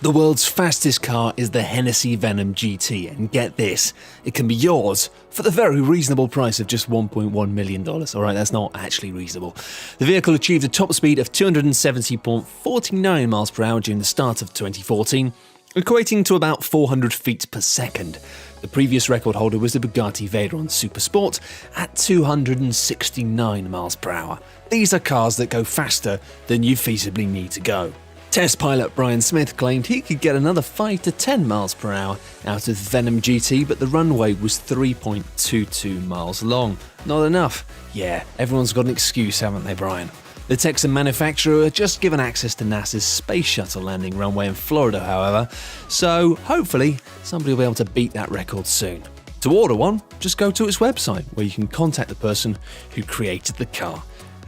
The world's fastest car is the Hennessy Venom GT, and get this, it can be yours for the very reasonable price of just $1.1 million. Alright, that's not actually reasonable. The vehicle achieved a top speed of 270.49 miles per hour during the start of 2014, equating to about 400 feet per second. The previous record holder was the Bugatti Veyron Supersport at 269 miles per hour. These are cars that go faster than you feasibly need to go. Test pilot Brian Smith claimed he could get another 5 to 10 miles per hour out of Venom GT, but the runway was 3.22 miles long. Not enough. Yeah, everyone's got an excuse, haven't they, Brian? The Texan manufacturer are just given access to NASA's Space Shuttle landing runway in Florida, however, so hopefully somebody will be able to beat that record soon. To order one, just go to its website where you can contact the person who created the car.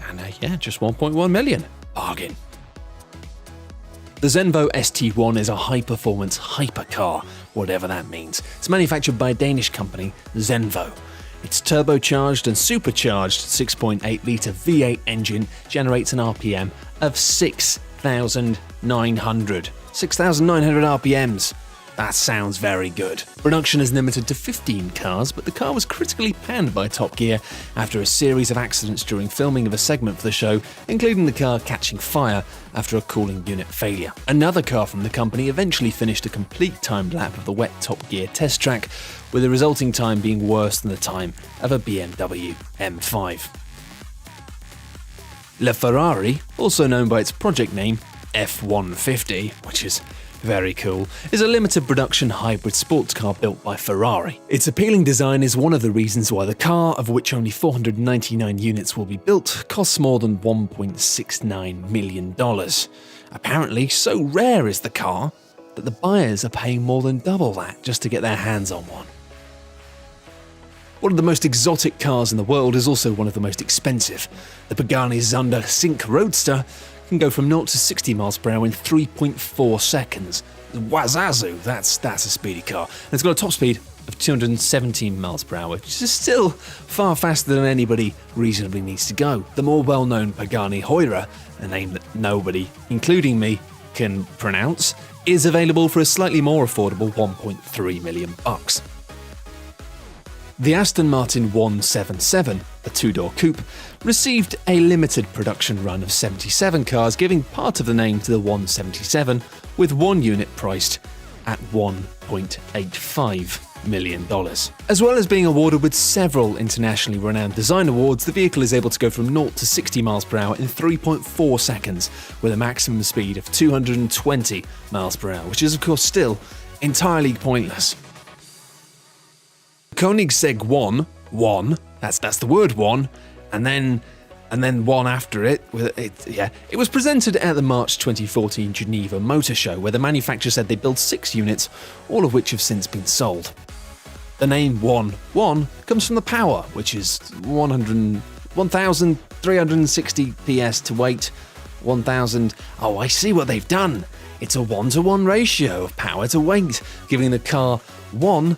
And just 1.1 million. Bargain. The Zenvo ST1 is a high-performance hypercar, whatever that means. It's manufactured by a Danish company, Zenvo. Its turbocharged and supercharged 6.8-litre V8 engine generates an RPM of 6,900. 6,900 RPMs. That sounds very good. Production is limited to 15 cars, but the car was critically panned by Top Gear after a series of accidents during filming of a segment for the show, including the car catching fire after a cooling unit failure. Another car from the company eventually finished a complete timed lap of the wet Top Gear test track, with the resulting time being worse than the time of a BMW M5. La Ferrari, also known by its project name F-150, which is very cool, is a limited production hybrid sports car built by Ferrari. Its appealing design is one of the reasons why the car, of which only 499 units will be built, costs more than $1.69 million. Apparently, so rare is the car that the buyers are paying more than double that just to get their hands on one. One of the most exotic cars in the world is also one of the most expensive. The Pagani Zonda Sync Roadster can go from 0 to 60 miles per hour in 3.4 seconds. Wazazu, that's a speedy car. And it's got a top speed of 217 miles per hour, which is still far faster than anybody reasonably needs to go. The more well-known Pagani Huayra, a name that nobody, including me, can pronounce, is available for a slightly more affordable $1.3 million. The Aston Martin 177, a two-door coupe, received a limited production run of 77 cars, giving part of the name to the 177, with one unit priced at $1.85 million. As well as being awarded with several internationally renowned design awards, the vehicle is able to go from 0 to 60 miles per hour in 3.4 seconds, with a maximum speed of 220 miles per hour, which is of course still entirely pointless. Koenigsegg 1, that's the word one, and then one after it. It was presented at the March 2014 Geneva Motor Show, where the manufacturer said they built 6 units, all of which have since been sold. The name 1 comes from the power, which is 1,360 PS to weight, 1,000. Oh, I see what they've done. It's a 1-to-1 ratio of power to weight, giving the car 1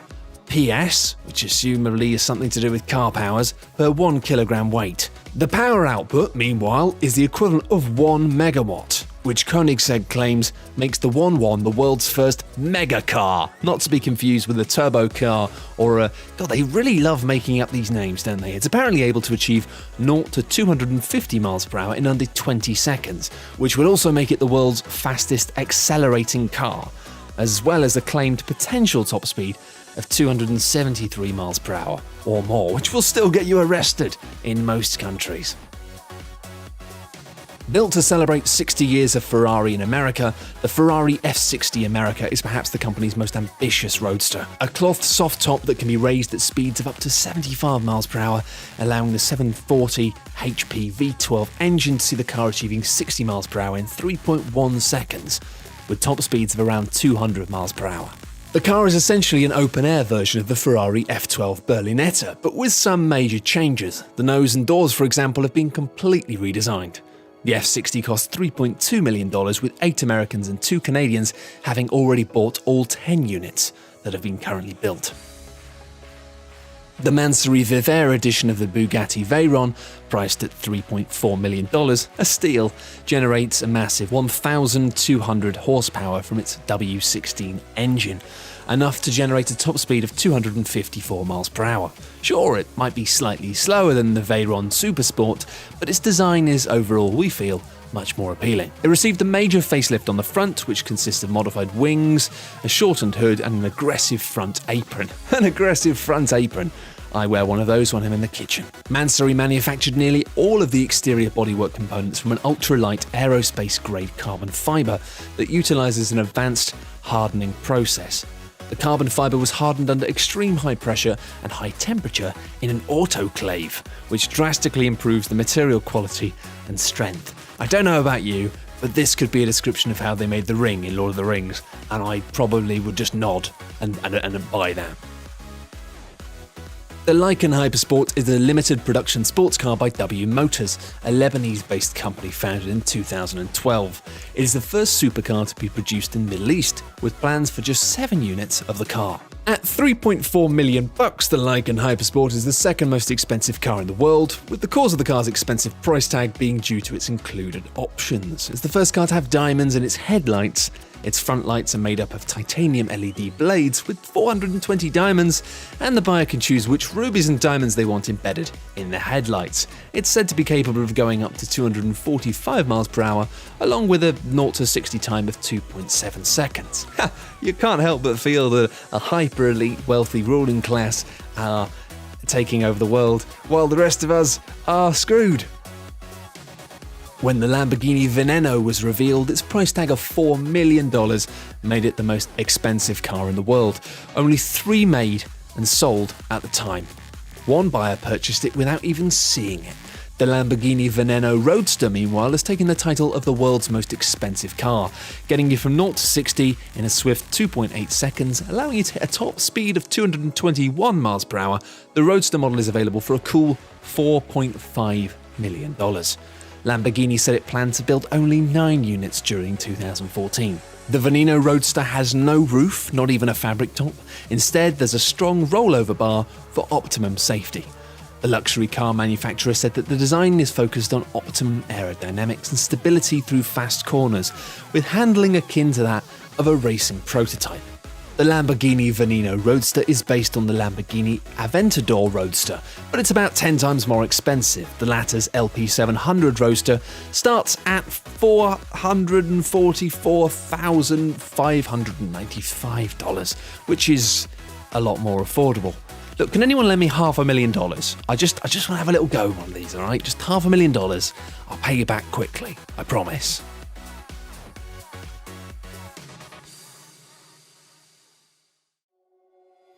PS, which assumably is something to do with car powers, per 1 kilogram weight. The power output, meanwhile, is the equivalent of 1 megawatt, which Koenigsegg claims makes the 1.1 the world's first mega car, not to be confused with a turbo car or a... God, they really love making up these names, don't they? It's apparently able to achieve 0 to 250 miles per hour in under 20 seconds, which would also make it the world's fastest accelerating car, as well as a claimed potential top speed of 273 miles per hour or more, which will still get you arrested in most countries. Built to celebrate 60 years of Ferrari in America, the Ferrari F60 America is perhaps the company's most ambitious roadster. A cloth soft top that can be raised at speeds of up to 75 miles per hour, allowing the 740 HP V12 engine to see the car achieving 60 miles per hour in 3.1 seconds, with top speeds of around 200 miles per hour. The car is essentially an open-air version of the Ferrari F12 Berlinetta, but with some major changes. The nose and doors, for example, have been completely redesigned. The F60 cost $3.2 million, with 8 Americans and 2 Canadians having already bought all 10 units that have been currently built. The Mansory Vivair edition of the Bugatti Veyron, priced at $3.4 million, a steal, generates a massive 1,200 horsepower from its W16 engine, enough to generate a top speed of 254 miles per hour. Sure, it might be slightly slower than the Veyron Supersport, but its design is overall, we feel, much more appealing. It received a major facelift on the front, which consists of modified wings, a shortened hood, and an aggressive front apron. An aggressive front apron. I wear one of those when I'm in the kitchen. Mansory manufactured nearly all of the exterior bodywork components from an ultralight aerospace-grade carbon fibre that utilises an advanced hardening process. The carbon fibre was hardened under extreme high pressure and high temperature in an autoclave, which drastically improves the material quality and strength. I don't know about you, but this could be a description of how they made the ring in Lord of the Rings, and I probably would just nod and buy that. The Lycan Hypersport is a limited production sports car by W Motors, a Lebanese-based company founded in 2012. It is the first supercar to be produced in the Middle East, with plans for just 7 units of the car. At $3.4 million, the Lycan Hypersport is the second most expensive car in the world, with the cause of the car's expensive price tag being due to its included options. It's the first car to have diamonds in its headlights. Its front lights are made up of titanium LED blades with 420 diamonds, and the buyer can choose which rubies and diamonds they want embedded in the headlights. It's said to be capable of going up to 245 miles per hour, along with a 0 to 60 time of 2.7 seconds. You can't help but feel that a hyper-elite, wealthy ruling class are taking over the world, while the rest of us are screwed. When the Lamborghini Veneno was revealed, its price tag of $4 million made it the most expensive car in the world. Only 3 made and sold at the time. One buyer purchased it without even seeing it. The Lamborghini Veneno Roadster, meanwhile, has taken the title of the world's most expensive car, getting you from 0 to 60 in a swift 2.8 seconds, allowing you to hit a top speed of 221 miles per hour. The Roadster model is available for a cool $4.5 million. Lamborghini said it planned to build only 9 units during 2014. The Veneno Roadster has no roof, not even a fabric top. Instead, there's a strong rollover bar for optimum safety. The luxury car manufacturer said that the design is focused on optimum aerodynamics and stability through fast corners, with handling akin to that of a racing prototype. The Lamborghini Veneno Roadster is based on the Lamborghini Aventador Roadster, but it's about 10 times more expensive. The latter's LP700 Roadster starts at $444,595, which is a lot more affordable. Look, can anyone lend me $500,000? I just want to have a little go on one of these, all right? Just $500,000. I'll pay you back quickly, I promise.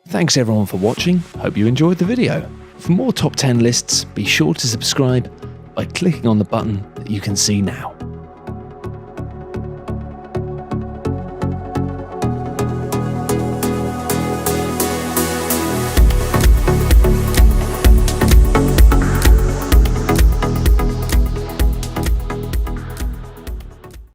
Thanks everyone for watching, hope you enjoyed the video. For more top 10 lists, be sure to subscribe by clicking on the button that you can see now.